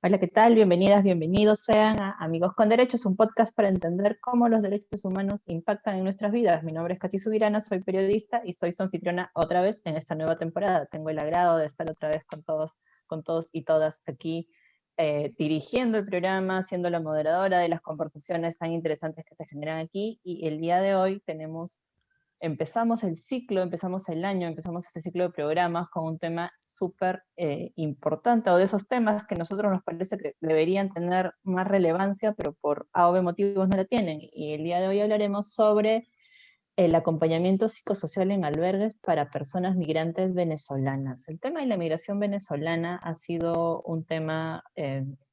Hola, ¿qué tal? Bienvenidas, bienvenidos sean a Amigos con Derechos, un podcast para entender cómo los derechos humanos impactan en nuestras vidas. Mi nombre es Katy Subirana, soy periodista y soy su anfitriona otra vez en esta nueva temporada. Tengo el agrado de estar otra vez con todos y todas aquí dirigiendo el programa, siendo la moderadora de las conversaciones tan interesantes que se generan aquí. Y el día de hoy empezamos el ciclo, empezamos el año, empezamos este ciclo de programas con un tema súper importante, o de esos temas que a nosotros nos parece que deberían tener más relevancia, pero por A o B motivos no la tienen. Y el día de hoy hablaremos sobre el acompañamiento psicosocial en albergues para personas migrantes venezolanas. El tema de la migración venezolana ha sido un tema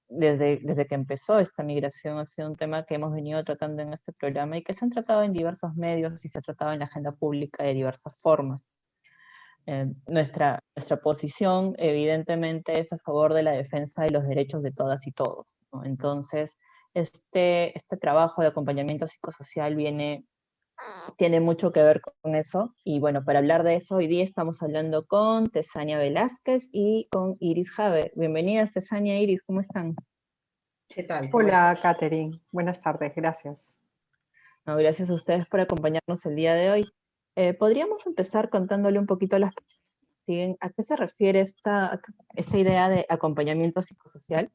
desde que empezó esta migración, ha sido un tema que hemos venido tratando en este programa y que se han tratado en diversos medios y se ha tratado en la agenda pública de diversas formas. Nuestra posición evidentemente es a favor de la defensa de los derechos de todas y todos, ¿no? Entonces, este trabajo de acompañamiento psicosocial tiene mucho que ver con eso. Y bueno, para hablar de eso, hoy día estamos hablando con Tesania Velázquez y con Iris Jave. Bienvenidas, Tesania e Iris, ¿cómo están? ¿Qué tal? ¿Cómo Hola, estás? Katherine. Buenas tardes, gracias. No, gracias a ustedes por acompañarnos el día de hoy. Podríamos empezar contándole un poquito a las personas que siguen a qué se refiere esta idea de acompañamiento psicosocial.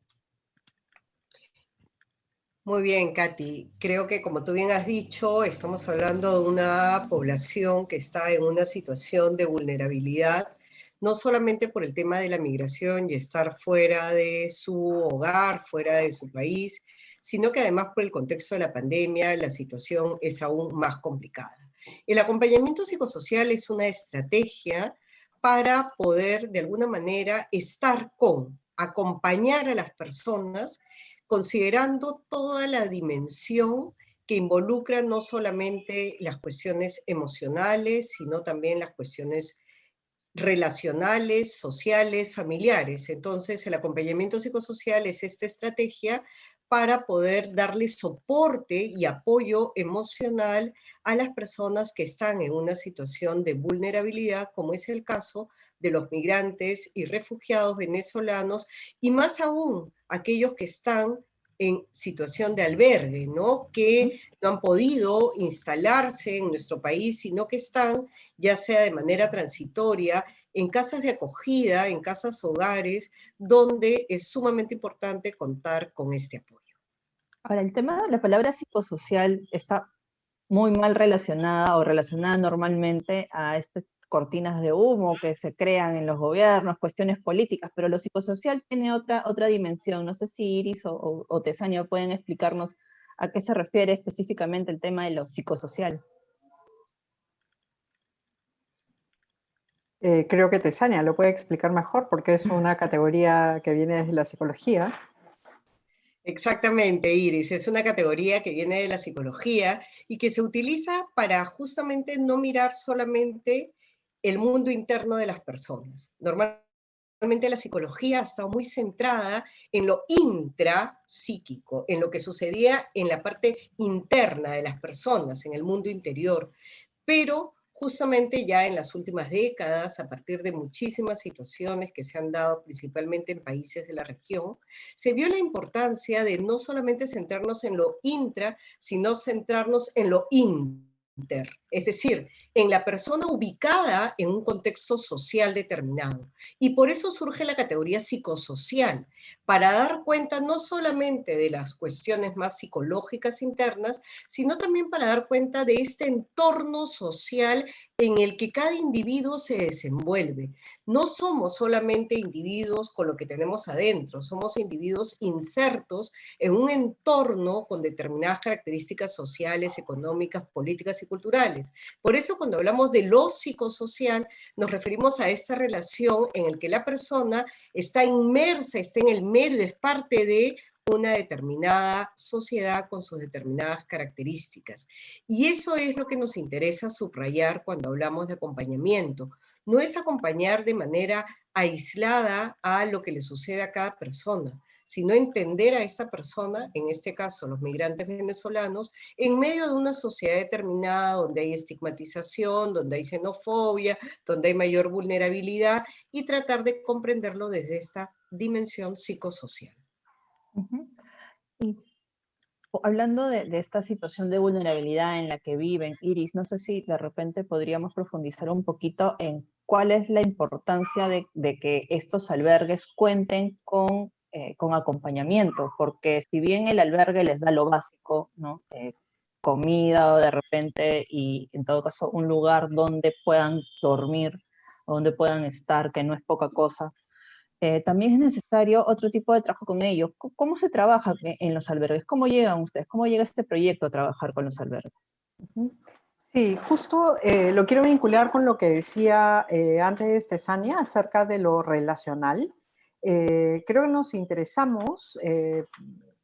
Muy bien, Katy. Creo que como tú bien has dicho, estamos hablando de una población que está en una situación de vulnerabilidad, no solamente por el tema de la migración y estar fuera de su hogar, fuera de su país, sino que además por el contexto de la pandemia, la situación es aún más complicada. El acompañamiento psicosocial es una estrategia para poder, de alguna manera, acompañar a las personas considerando toda la dimensión que involucra no solamente las cuestiones emocionales, sino también las cuestiones relacionales, sociales, familiares. Entonces, el acompañamiento psicosocial es esta estrategia para poder darle soporte y apoyo emocional a las personas que están en una situación de vulnerabilidad, como es el caso de los migrantes y refugiados venezolanos, y más aún aquellos que están en situación de albergue, ¿no? Que no han podido instalarse en nuestro país, sino que están, ya sea de manera transitoria, en casas de acogida, en casas hogares, donde es sumamente importante contar con este apoyo. Ahora, el tema de la palabra psicosocial está muy mal relacionada o relacionada normalmente a estas cortinas de humo que se crean en los gobiernos, cuestiones políticas, pero lo psicosocial tiene otra dimensión. No sé si Iris o Tesania pueden explicarnos a qué se refiere específicamente el tema de lo psicosocial. Creo que Tesania lo puede explicar mejor porque es una categoría que viene desde la psicología. Exactamente, Iris. Es una categoría que viene de la psicología y que se utiliza para justamente no mirar solamente el mundo interno de las personas. Normalmente la psicología ha estado muy centrada en lo intrapsíquico, en lo que sucedía en la parte interna de las personas, en el mundo interior. Pero justamente ya en las últimas décadas, a partir de muchísimas situaciones que se han dado principalmente en países de la región, se vio la importancia de no solamente centrarnos en lo intra, sino centrarnos en lo inter, es decir, en la persona ubicada en un contexto social determinado. Y por eso surge la categoría psicosocial, para dar cuenta no solamente de las cuestiones más psicológicas internas, sino también para dar cuenta de este entorno social en el que cada individuo se desenvuelve. No somos solamente individuos con lo que tenemos adentro, somos individuos insertos en un entorno con determinadas características sociales, económicas, políticas y culturales. Por eso cuando hablamos de lo psicosocial, nos referimos a esta relación en la que la persona está inmersa, está en el medio, es parte de una determinada sociedad con sus determinadas características. Y eso es lo que nos interesa subrayar cuando hablamos de acompañamiento. No es acompañar de manera aislada a lo que le sucede a cada persona, sino entender a esa persona, en este caso los migrantes venezolanos, en medio de una sociedad determinada donde hay estigmatización, donde hay xenofobia, donde hay mayor vulnerabilidad, y tratar de comprenderlo desde esta dimensión psicosocial. Y hablando de esta situación de vulnerabilidad en la que viven, Iris, no sé si de repente podríamos profundizar un poquito en cuál es la importancia de que estos albergues cuenten con acompañamiento, porque si bien el albergue les da lo básico, ¿no? Comida o de repente, y en todo caso un lugar donde puedan dormir, donde puedan estar, que no es poca cosa, también es necesario otro tipo de trabajo con ellos. ¿Cómo se trabaja en los albergues? ¿Cómo llegan ustedes? ¿Cómo llega este proyecto a trabajar con los albergues? Sí, justo lo quiero vincular con lo que decía antes Tessania acerca de lo relacional. Creo que nos interesamos,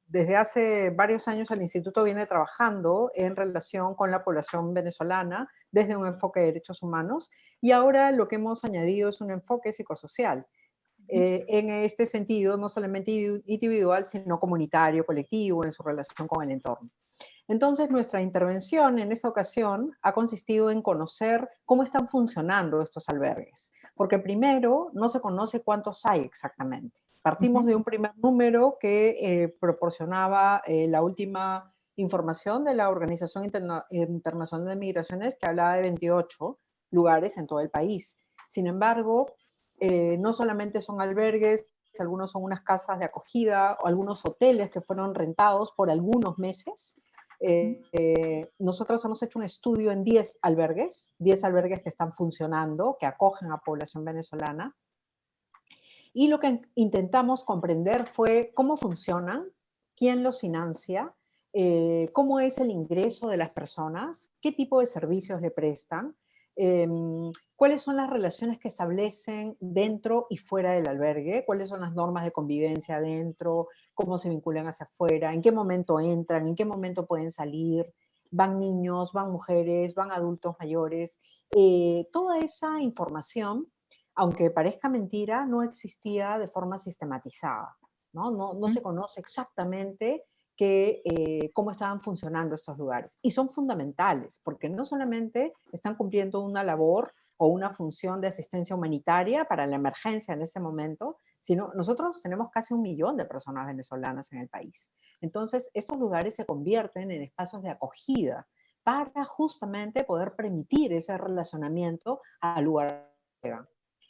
desde hace varios años el Instituto viene trabajando en relación con la población venezolana desde un enfoque de derechos humanos y ahora lo que hemos añadido es un enfoque psicosocial. En este sentido, no solamente individual, sino comunitario, colectivo, en su relación con el entorno. Entonces, nuestra intervención en esta ocasión ha consistido en conocer cómo están funcionando estos albergues, porque primero no se conoce cuántos hay exactamente. Partimos de un primer número que proporcionaba la última información de la Organización Internacional de Migraciones, que hablaba de 28 lugares en todo el país. Sin embargo, no solamente son albergues, algunos son unas casas de acogida o algunos hoteles que fueron rentados por algunos meses. Nosotros hemos hecho un estudio en 10 albergues que están funcionando, que acogen a población venezolana. Y lo que intentamos comprender fue cómo funcionan, quién los financia, cómo es el ingreso de las personas, qué tipo de servicios le prestan, cuáles son las relaciones que establecen dentro y fuera del albergue, cuáles son las normas de convivencia dentro, cómo se vinculan hacia afuera, en qué momento entran, en qué momento pueden salir, van niños, van mujeres, van adultos mayores. Toda esa información, aunque parezca mentira, no existía de forma sistematizada, ¿no? No se conoce exactamente cómo estaban funcionando estos lugares. Y son fundamentales, porque no solamente están cumpliendo una labor o una función de asistencia humanitaria para la emergencia en ese momento, sino nosotros tenemos casi 1 millón de personas venezolanas en el país. Entonces, estos lugares se convierten en espacios de acogida para justamente poder permitir ese relacionamiento al lugar que van.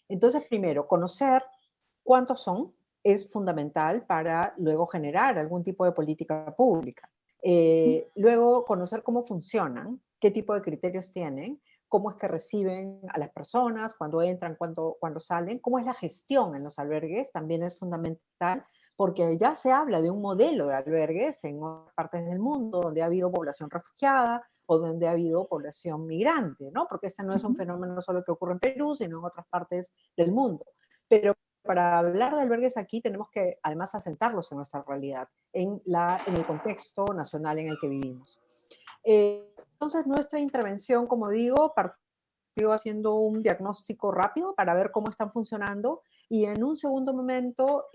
Entonces, primero, conocer cuántos son es fundamental para luego generar algún tipo de política pública. Luego, conocer cómo funcionan, qué tipo de criterios tienen, cómo es que reciben a las personas, cuando entran, cuando salen, cómo es la gestión en los albergues, también es fundamental, porque ya se habla de un modelo de albergues en otras partes del mundo donde ha habido población refugiada o donde ha habido población migrante, ¿no? Porque este no es un fenómeno solo que ocurre en Perú, sino en otras partes del mundo. Pero para hablar de albergues aquí tenemos que además asentarlos en nuestra realidad, en el contexto nacional en el que vivimos. Entonces nuestra intervención, como digo, partió haciendo un diagnóstico rápido para ver cómo están funcionando y en un segundo momento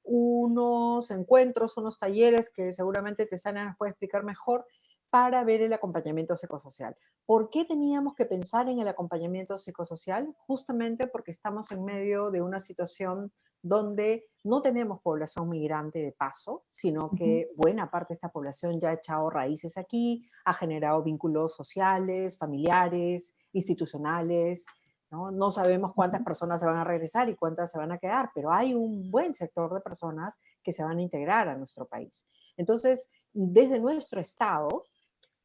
unos encuentros, unos talleres que seguramente Tessania nos puede explicar mejor para ver el acompañamiento psicosocial. ¿Por qué teníamos que pensar en el acompañamiento psicosocial? Justamente porque estamos en medio de una situación donde no tenemos población migrante de paso, sino que buena parte de esta población ya ha echado raíces aquí, ha generado vínculos sociales, familiares, institucionales, ¿no? No sabemos cuántas personas se van a regresar y cuántas se van a quedar, pero hay un buen sector de personas que se van a integrar a nuestro país. Entonces, desde nuestro Estado,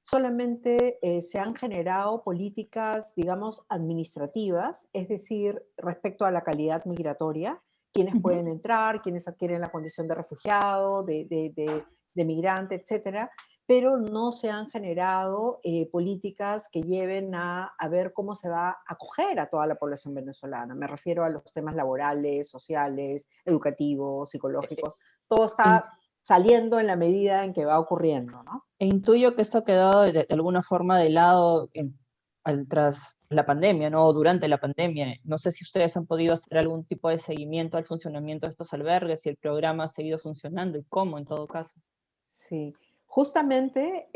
solamente se han generado políticas, digamos, administrativas, es decir, respecto a la calidad migratoria, quiénes pueden entrar, quiénes adquieren la condición de refugiado, de migrante, etcétera, pero no se han generado políticas que lleven a ver cómo se va a acoger a toda la población venezolana. Me refiero a los temas laborales, sociales, educativos, psicológicos. Todo está saliendo en la medida en que va ocurriendo, ¿no? E intuyo que esto ha quedado de alguna forma de lado tras la pandemia, ¿no? O durante la pandemia. No sé si ustedes han podido hacer algún tipo de seguimiento al funcionamiento de estos albergues, si el programa ha seguido funcionando y cómo en todo caso. Sí, justamente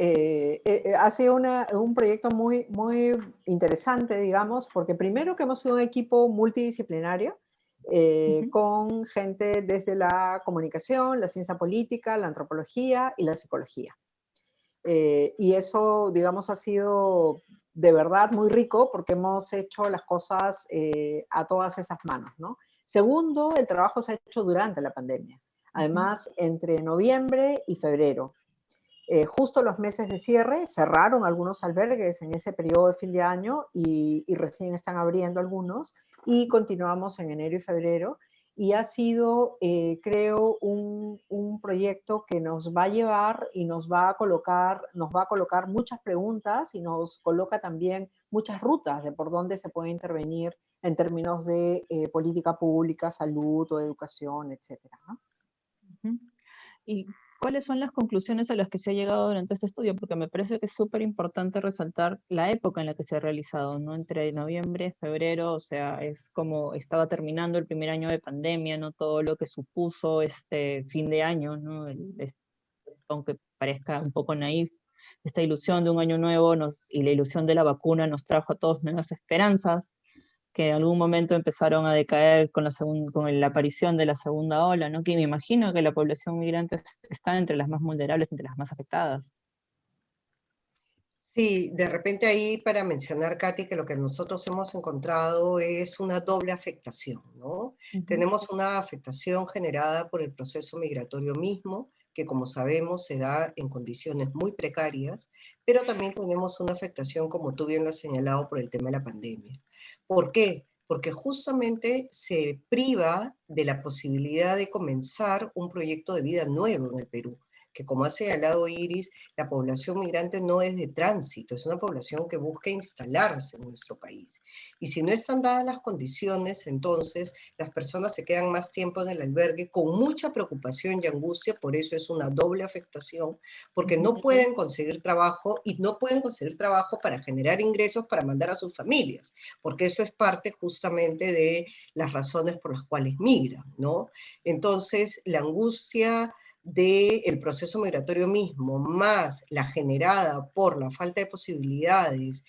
ha sido un proyecto muy, muy interesante, digamos, porque primero que hemos sido un equipo multidisciplinario, Ujú. con gente desde la comunicación, la ciencia política, la antropología y la psicología. Y eso, digamos, ha sido de verdad muy rico porque hemos hecho las cosas a todas esas manos, ¿no? Segundo, el trabajo se ha hecho durante la pandemia. Ujú. Además, entre noviembre y febrero, justo los meses de cierre, cerraron algunos albergues en ese periodo de fin de año y recién están abriendo algunos y continuamos en enero y febrero. Y ha sido, creo, un proyecto que nos va a llevar y nos va a colocar muchas preguntas y nos coloca también muchas rutas de por dónde se puede intervenir en términos de política pública, salud o educación, etcétera, ¿no? Ujú. ¿Y cuáles son las conclusiones a las que se ha llegado durante este estudio? Porque me parece que es súper importante resaltar la época en la que se ha realizado, ¿no? Entre noviembre y febrero, o sea, es como estaba terminando el primer año de pandemia, ¿no? Todo lo que supuso este fin de año, ¿no? Aunque parezca un poco naif, esta ilusión de un año nuevo y la ilusión de la vacuna nos trajo a todos nuevas esperanzas, que en algún momento empezaron a decaer con la aparición de la segunda ola, ¿no? Que me imagino que la población migrante está entre las más vulnerables, entre las más afectadas. Sí, de repente ahí para mencionar, Katy, que lo que nosotros hemos encontrado es una doble afectación, ¿no? Ujú. Tenemos una afectación generada por el proceso migratorio mismo, que como sabemos se da en condiciones muy precarias, pero también tenemos una afectación, como tú bien lo has señalado, por el tema de la pandemia. ¿Por qué? Porque justamente se priva de la posibilidad de comenzar un proyecto de vida nuevo en el Perú, que como ha señalado Iris, la población migrante no es de tránsito, es una población que busca instalarse en nuestro país. Y si no están dadas las condiciones, entonces las personas se quedan más tiempo en el albergue con mucha preocupación y angustia, por eso es una doble afectación, porque Ujú. no pueden conseguir trabajo y no pueden conseguir trabajo para generar ingresos para mandar a sus familias, porque eso es parte justamente de las razones por las cuales migran, ¿no? Entonces, la angustia del proceso migratorio mismo, más la generada por la falta de posibilidades,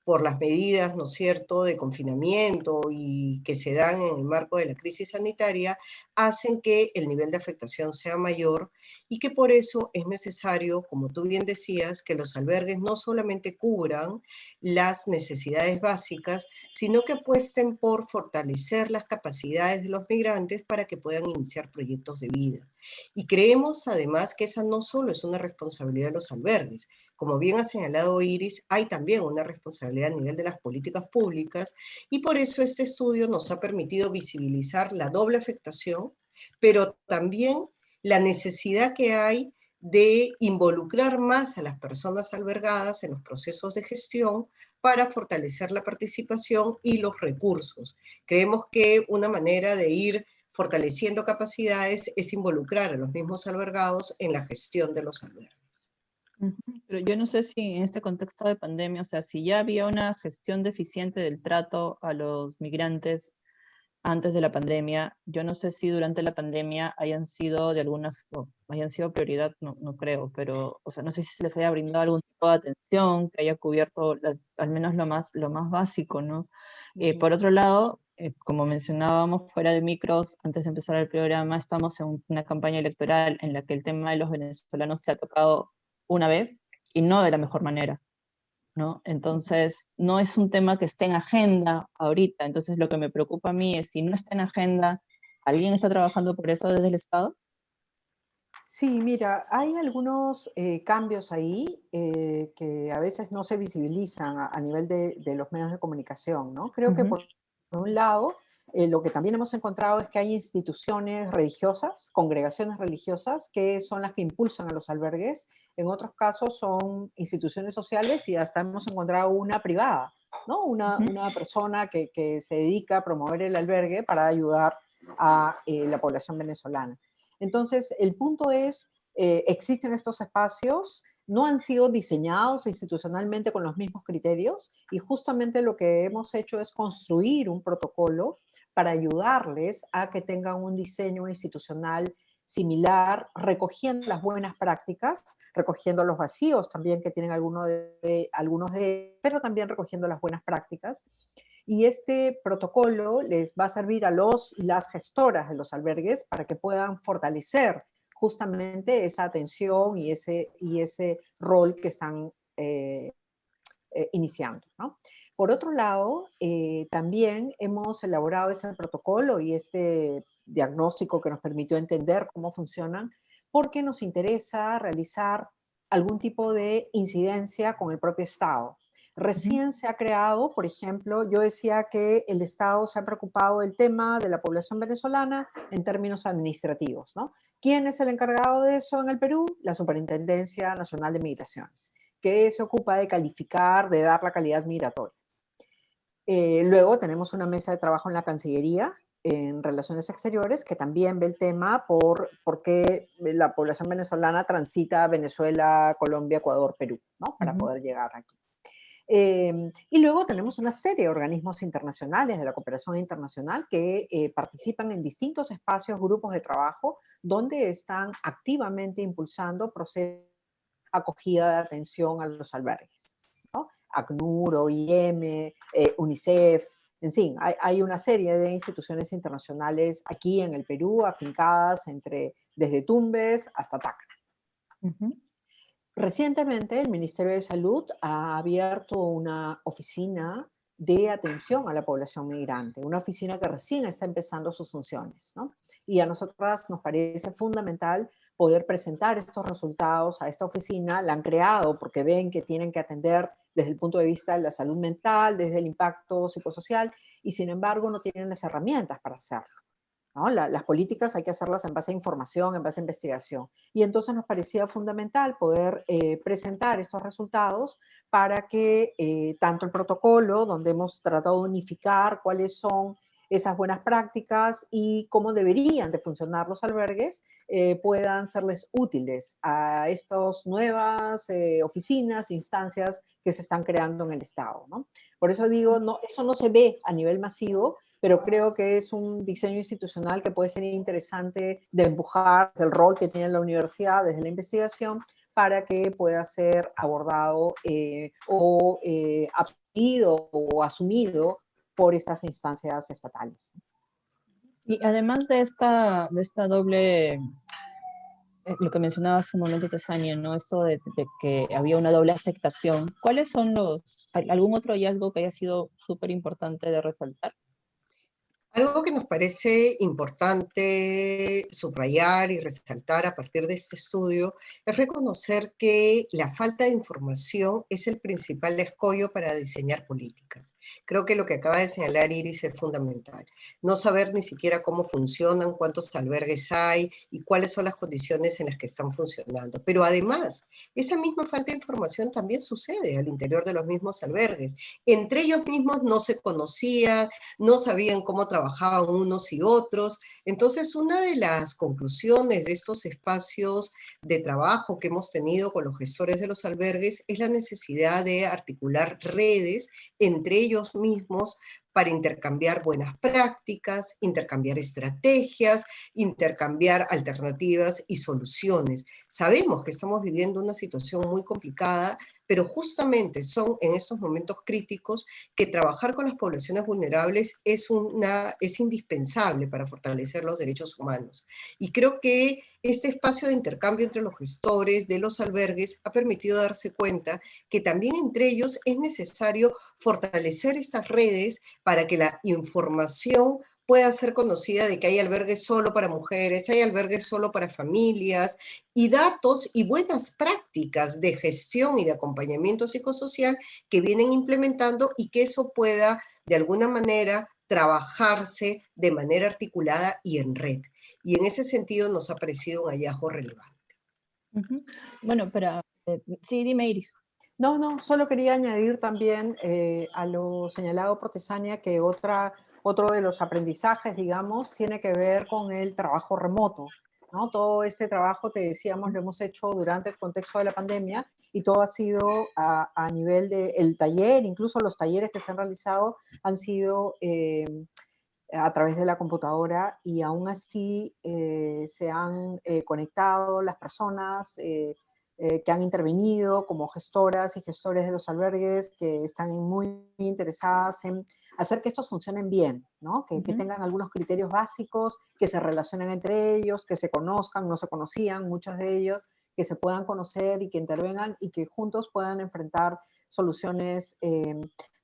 por las medidas, ¿no es cierto?, de confinamiento y que se dan en el marco de la crisis sanitaria, hacen que el nivel de afectación sea mayor y que por eso es necesario, como tú bien decías, que los albergues no solamente cubran las necesidades básicas, sino que apuesten por fortalecer las capacidades de los migrantes para que puedan iniciar proyectos de vida. Y creemos además que esa no solo es una responsabilidad de los albergues, como bien ha señalado Iris, hay también una responsabilidad a nivel de las políticas públicas y por eso este estudio nos ha permitido visibilizar la doble afectación, pero también la necesidad que hay de involucrar más a las personas albergadas en los procesos de gestión para fortalecer la participación y los recursos. Creemos que una manera de ir fortaleciendo capacidades es involucrar a los mismos albergados en la gestión de los albergues. Ujú. Pero yo no sé si en este contexto de pandemia, o sea, si ya había una gestión deficiente del trato a los migrantes antes de la pandemia, yo no sé si durante la pandemia hayan sido hayan sido prioridad, no, no creo, pero, o sea, no sé si se les haya brindado algún tipo de atención que haya cubierto al menos lo más básico, ¿no? Por otro lado, como mencionábamos fuera de micros, antes de empezar el programa, estamos en una campaña electoral en la que el tema de los venezolanos se ha tocado una vez y no de la mejor manera, ¿no? Entonces, no es un tema que esté en agenda ahorita. Entonces, lo que me preocupa a mí es si no está en agenda, ¿alguien está trabajando por eso desde el Estado? Sí, mira, hay algunos cambios ahí que a veces no se visibilizan a nivel de los medios de comunicación, ¿no? Creo que Ujú. por un lado, lo que también hemos encontrado es que hay instituciones religiosas, congregaciones religiosas, que son las que impulsan a los albergues. En otros casos son instituciones sociales y hasta hemos encontrado una privada, ¿no? Ujú. Una persona que se dedica a promover el albergue para ayudar a la población venezolana. Entonces, el punto es, existen estos espacios, no han sido diseñados institucionalmente con los mismos criterios y justamente lo que hemos hecho es construir un protocolo para ayudarles a que tengan un diseño institucional similar, recogiendo las buenas prácticas, recogiendo los vacíos también que tienen algunos de pero también recogiendo las buenas prácticas Y este protocolo les va a servir a los y las gestoras de los albergues para que puedan fortalecer justamente esa atención y ese rol que están iniciando, ¿no? Por otro lado, también hemos elaborado ese protocolo y este diagnóstico que nos permitió entender cómo funcionan, porque nos interesa realizar algún tipo de incidencia con el propio Estado. Recién se ha creado, por ejemplo, yo decía que el Estado se ha preocupado del tema de la población venezolana en términos administrativos, ¿no? ¿Quién es el encargado de eso en el Perú? La Superintendencia Nacional de Migraciones, que se ocupa de calificar, de dar la calidad migratoria. Luego tenemos una mesa de trabajo en la Cancillería, en Relaciones Exteriores, que también ve el tema por qué la población venezolana transita a Venezuela, Colombia, Ecuador, Perú, ¿no? Para poder llegar aquí. Y luego tenemos una serie de organismos internacionales de la cooperación internacional que participan en distintos espacios, grupos de trabajo, donde están activamente impulsando procesos de acogida de atención a los albergues, ¿no? ACNUR, OIM, UNICEF, en fin, hay una serie de instituciones internacionales aquí en el Perú, afincadas desde Tumbes hasta Tacna. Recientemente el Ministerio de Salud ha abierto una oficina de atención a la población migrante, una oficina que recién está empezando sus funciones, ¿no? Y a nosotras nos parece fundamental poder presentar estos resultados a esta oficina. La han creado porque ven que tienen que atender desde el punto de vista de la salud mental, desde el impacto psicosocial, y sin embargo no tienen las herramientas para hacerlo, ¿no? Las políticas hay que hacerlas en base a información, en base a investigación. Y entonces nos parecía fundamental poder presentar estos resultados para que tanto el protocolo, donde hemos tratado de unificar cuáles son esas buenas prácticas y cómo deberían de funcionar los albergues, puedan serles útiles a estas nuevas oficinas, instancias que se están creando en el Estado, ¿no? Por eso digo, no, eso no se ve a nivel masivo, pero creo que es un diseño institucional que puede ser interesante de empujar el rol que tiene la universidad desde la investigación para que pueda ser abordado absorbido o asumido por estas instancias estatales. Y además de esta doble, lo que mencionaba hace un momento Tessania, ¿no? Esto de que había una doble afectación, ¿cuáles son algún otro hallazgo que haya sido súper importante de resaltar? Algo que nos parece importante subrayar y resaltar a partir de este estudio es reconocer que la falta de información es el principal escollo para diseñar políticas. Creo que lo que acaba de señalar Iris es fundamental. No saber ni siquiera cómo funcionan, cuántos albergues hay y cuáles son las condiciones en las que están funcionando. Pero además, esa misma falta de información también sucede al interior de los mismos albergues. Entre ellos mismos no se conocían, no sabían cómo trabajaban unos y otros. Entonces, una de las conclusiones de estos espacios de trabajo que hemos tenido con los gestores de los albergues es la necesidad de articular redes entre ellos mismos para intercambiar buenas prácticas, intercambiar estrategias, intercambiar alternativas y soluciones. Sabemos que estamos viviendo una situación muy complicada, pero justamente son en estos momentos críticos que trabajar con las poblaciones vulnerables es indispensable para fortalecer los derechos humanos. Y creo que este espacio de intercambio entre los gestores de los albergues ha permitido darse cuenta que también entre ellos es necesario fortalecer estas redes para que la información pueda ser conocida de que hay albergues solo para mujeres, hay albergues solo para familias, y datos y buenas prácticas de gestión y de acompañamiento psicosocial que vienen implementando y que eso pueda de alguna manera trabajarse de manera articulada y en red. Y en ese sentido nos ha parecido un hallazgo relevante. Bueno, pero sí, dime Iris. No, solo quería añadir también a lo señalado por Tessania que otro de los aprendizajes, digamos, tiene que ver con el trabajo remoto, ¿no? Todo este trabajo, te decíamos, lo hemos hecho durante el contexto de la pandemia y todo ha sido a nivel del taller, incluso los talleres que se han realizado han sido a través de la computadora y aún así se han conectado las personas que han intervenido como gestoras y gestores de los albergues que están muy interesadas en hacer que estos funcionen bien, ¿no? Que tengan algunos criterios básicos, que se relacionen entre ellos, que se conozcan, no se conocían muchos de ellos, que se puedan conocer y que intervengan y que juntos puedan enfrentar soluciones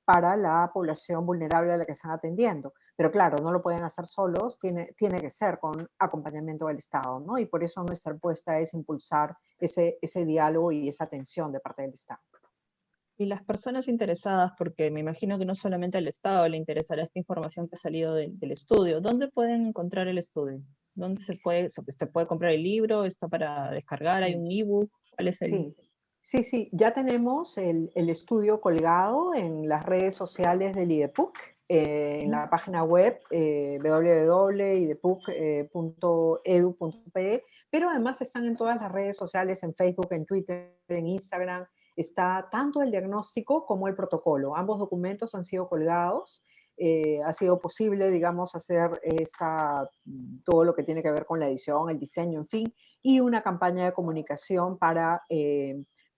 para la población vulnerable a la que están atendiendo. Pero claro, no lo pueden hacer solos, tiene que ser con acompañamiento del Estado, ¿no? Y por eso nuestra apuesta es impulsar ese diálogo y esa atención de parte del Estado. Y las personas interesadas, porque me imagino que no solamente al Estado le interesará esta información que ha salido del estudio, ¿dónde pueden encontrar el estudio? ¿Dónde se puede comprar el libro? ¿Está para descargar? ¿Hay un ebook? ¿Cuál es el...? Sí, ya tenemos el estudio colgado en las redes sociales del IDEPUC, en la página web www.idepuc.edu.pe, pero además están en todas las redes sociales, en Facebook, en Twitter, en Instagram. Está tanto el diagnóstico como el protocolo. Ambos documentos han sido colgados. Ha sido posible, digamos, hacer todo lo que tiene que ver con la edición, el diseño, en fin, y una campaña de comunicación para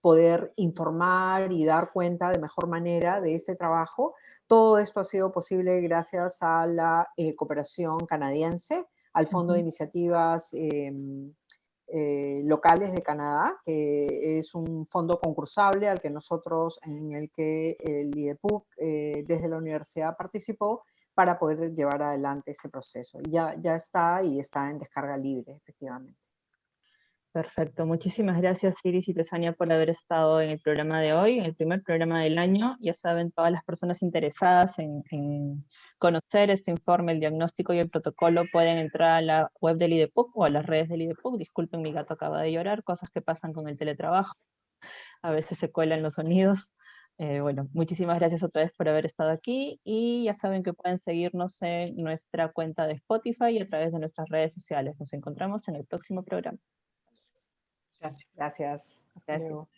poder informar y dar cuenta de mejor manera de este trabajo. Todo esto ha sido posible gracias a la cooperación canadiense, al Fondo de Iniciativas Locales de Canadá, que es un fondo concursable en el que el IDEPUC desde la universidad participó para poder llevar adelante ese proceso. Y ya está y está en descarga libre, efectivamente. Perfecto, muchísimas gracias Iris y Tesania por haber estado en el programa de hoy, en el primer programa del año. Ya saben, todas las personas interesadas en conocer este informe, el diagnóstico y el protocolo pueden entrar a la web del IDEPUC o a las redes del IDEPUC. Disculpen, mi gato acaba de llorar, cosas que pasan con el teletrabajo, a veces se cuelan los sonidos. Bueno, muchísimas gracias otra vez por haber estado aquí y ya saben que pueden seguirnos en nuestra cuenta de Spotify y a través de nuestras redes sociales. Nos encontramos en el próximo programa. Gracias. Hasta luego.